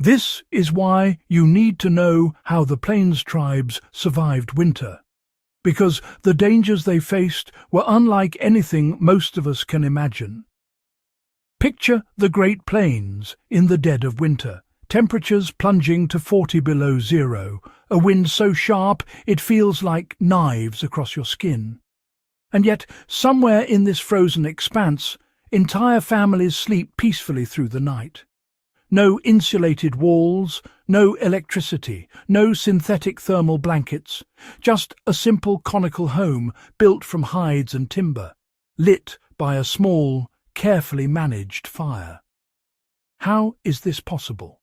This is why you need to know how the Plains tribes survived winter, because the dangers they faced were unlike anything most of us can imagine. Picture the Great Plains in the dead of winter, temperatures plunging to 40 below zero, a wind so sharp it feels like knives across your skin. And yet, somewhere in this frozen expanse, entire families sleep peacefully through the night. No insulated walls, no electricity, no synthetic thermal blankets, just a simple conical home built from hides and timber, lit by a small, carefully managed fire. How is this possible?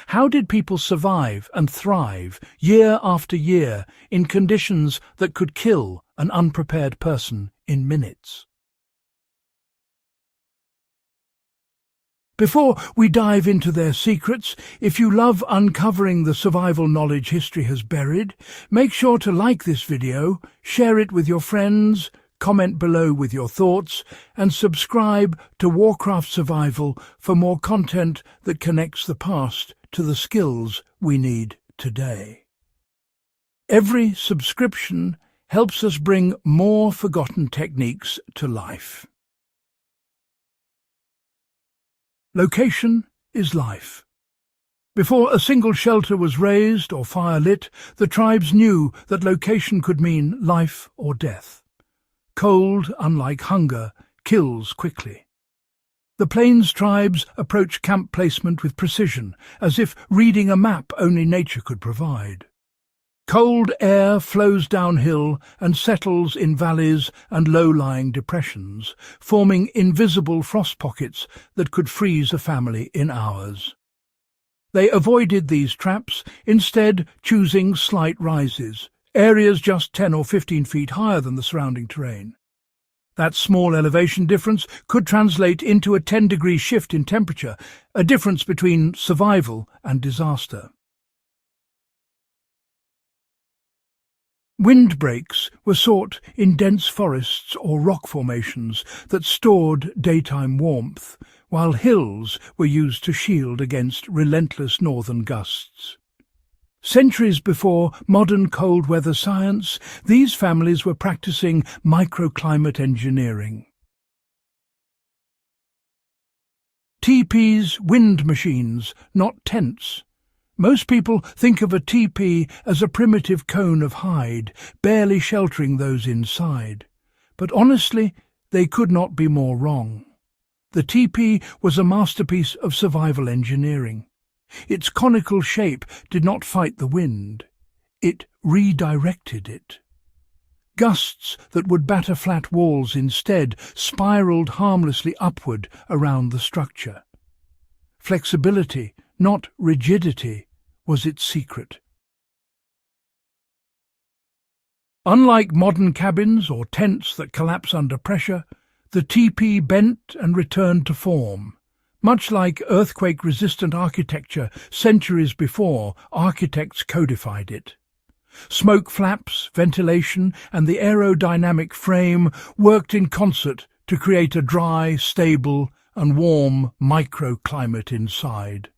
How did people survive and thrive year after year in conditions that could kill an unprepared person in minutes? Before we dive into their secrets, if you love uncovering the survival knowledge history has buried, make sure to like this video, share it with your friends, comment below with your thoughts, and subscribe to Warcraft Survival for more content that connects the past to the skills we need today. Every subscription helps us bring more forgotten techniques to life. Location is life. Before a single shelter was raised or fire lit, the tribes knew that location could mean life or death. Cold, unlike hunger, kills quickly. The Plains tribes approach camp placement with precision, as if reading a map only nature could provide. Cold air flows downhill and settles in valleys and low-lying depressions, forming invisible frost pockets that could freeze a family in hours. They avoided these traps, instead choosing slight rises, areas just 10 or 15 feet higher than the surrounding terrain. That small elevation difference could translate into a 10-degree shift in temperature, a difference between survival and disaster. Windbreaks were sought in dense forests or rock formations that stored daytime warmth, while hills were used to shield against relentless northern gusts. Centuries before modern cold weather science, these families were practicing microclimate engineering. Teepees, wind machines, not tents. Most people think of a teepee as a primitive cone of hide, barely sheltering those inside. But honestly, they could not be more wrong. The teepee was a masterpiece of survival engineering. Its conical shape did not fight the wind. It redirected it. Gusts that would batter flat walls instead spiraled harmlessly upward around the structure. Flexibility, not rigidity, was its secret. Unlike modern cabins or tents that collapse under pressure, the teepee bent and returned to form. Much like earthquake-resistant architecture centuries before, architects codified it. Smoke flaps, ventilation, and the aerodynamic frame worked in concert to create a dry, stable, and warm microclimate inside,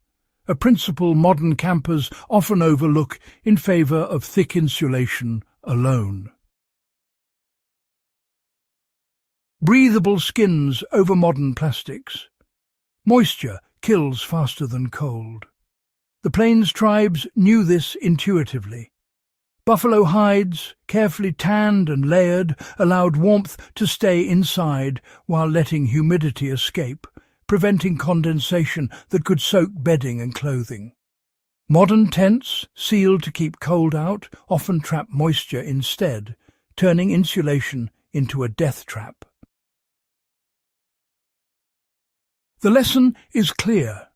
a principle modern campers often overlook in favour of thick insulation alone. Breathable skins over modern plastics. Moisture kills faster than cold. The Plains tribes knew this intuitively. Buffalo hides, carefully tanned and layered, allowed warmth to stay inside while letting humidity escape, preventing condensation that could soak bedding and clothing. Modern tents, sealed to keep cold out, often trap moisture instead, turning insulation into a death trap. The lesson is clear.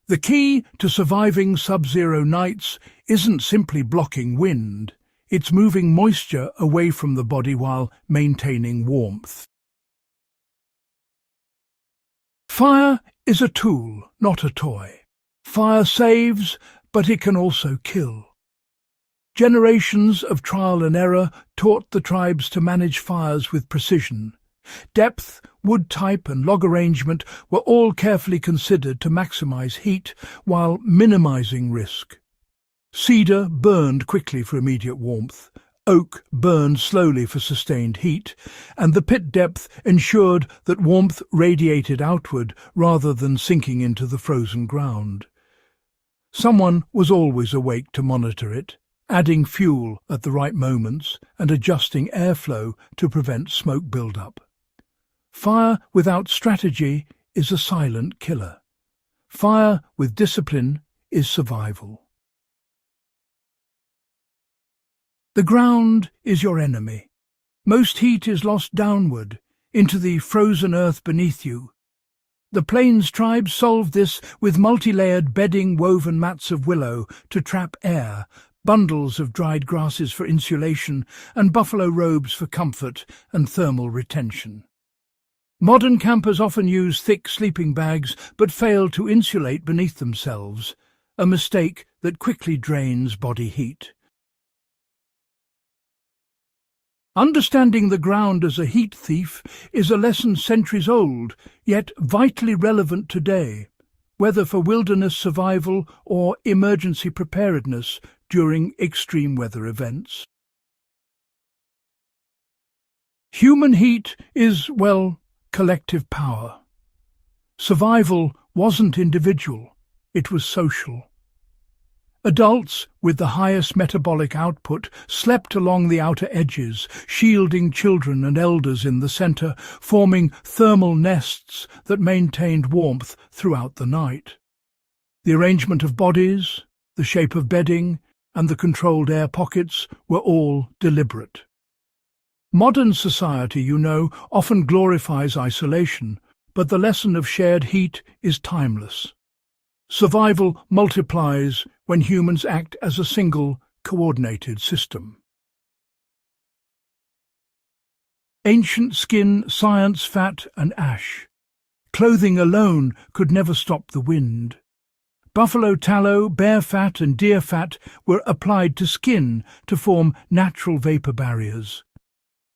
The key to surviving sub-zero nights isn't simply blocking wind, it's moving moisture away from the body while maintaining warmth. Fire is a tool, not a toy. Fire saves, but it can also kill. Generations of trial and error taught the tribes to manage fires with precision, Depth, wood type and log arrangement were all carefully considered to maximize heat while minimizing risk. Cedar burned quickly for immediate warmth, oak burned slowly for sustained heat, and the pit depth ensured that warmth radiated outward rather than sinking into the frozen ground. Someone was always awake to monitor it, adding fuel at the right moments and adjusting airflow to prevent smoke buildup. Fire without strategy is a silent killer. Fire with discipline is survival. The ground is your enemy. Most heat is lost downward, into the frozen earth beneath you. The Plains tribes solved this with multi-layered bedding woven mats of willow to trap air, bundles of dried grasses for insulation, and buffalo robes for comfort and thermal retention. Modern campers often use thick sleeping bags but fail to insulate beneath themselves, a mistake that quickly drains body heat. Understanding the ground as a heat thief is a lesson centuries old, yet vitally relevant today, whether for wilderness survival or emergency preparedness during extreme weather events. Human heat is, well, collective power. Survival wasn't individual, it was social. Adults with the highest metabolic output slept along the outer edges, shielding children and elders in the center, forming thermal nests that maintained warmth throughout the night. The arrangement of bodies, the shape of bedding, and the controlled air pockets were all deliberate. Modern society, you know, often glorifies isolation, but the lesson of shared heat is timeless. Survival multiplies when humans act as a single, coordinated system. Ancient skin, science, fat, and ash. Clothing alone could never stop the wind. Buffalo tallow, bear fat, and deer fat were applied to skin to form natural vapor barriers.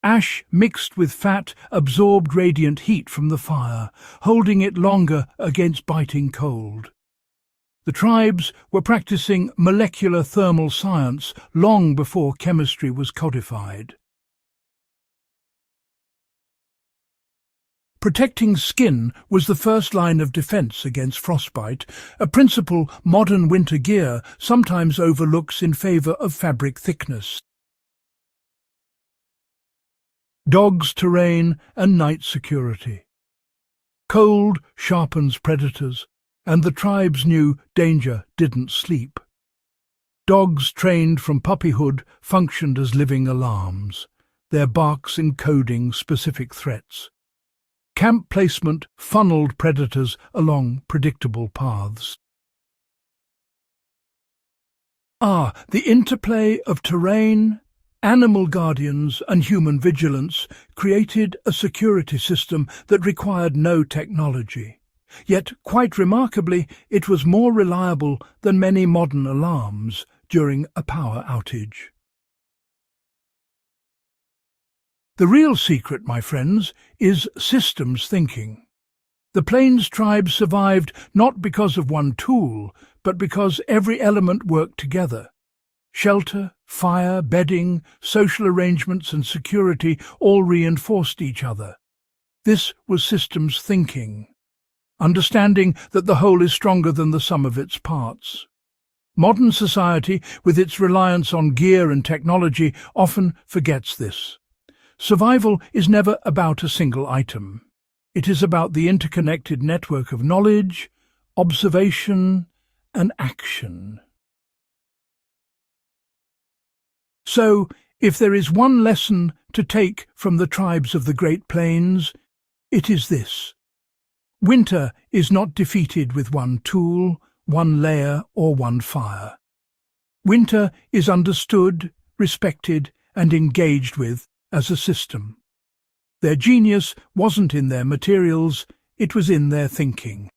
Ash mixed with fat absorbed radiant heat from the fire, holding it longer against biting cold. The tribes were practicing molecular thermal science long before chemistry was codified. Protecting skin was the first line of defense against frostbite, a principle modern winter gear sometimes overlooks in favor of fabric thickness. Dogs, terrain, and night security. Cold sharpens predators, and the tribes knew danger didn't sleep. Dogs trained from puppyhood functioned as living alarms, their barks encoding specific threats. Camp placement funneled predators along predictable paths. The interplay of terrain, animal guardians, and human vigilance created a security system that required no technology. Yet, quite remarkably, it was more reliable than many modern alarms during a power outage. The real secret, my friends, is systems thinking. The Plains tribes survived not because of one tool, but because every element worked together. Shelter, fire, bedding, social arrangements and security all reinforced each other. This was systems thinking. Understanding that the whole is stronger than the sum of its parts. Modern society, with its reliance on gear and technology, often forgets this. Survival is never about a single item. It is about the interconnected network of knowledge, observation, and action. So, if there is one lesson to take from the tribes of the Great Plains, it is this. Winter is not defeated with one tool, one layer, or one fire. Winter is understood, respected, and engaged with as a system. Their genius wasn't in their materials, it was in their thinking.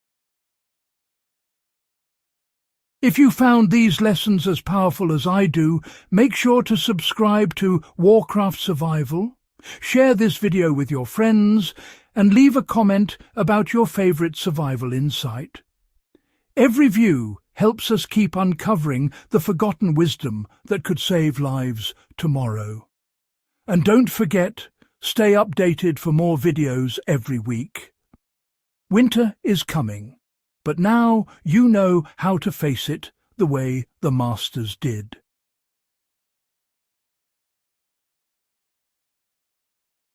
If you found these lessons as powerful as I do, make sure to subscribe to Warcraft Survival, Share this video with your friends and leave a comment about your favorite survival insight. Every view helps us keep uncovering the forgotten wisdom that could save lives tomorrow. And don't forget, stay updated for more videos every week. Winter is coming, but now you know how to face it the way the masters did.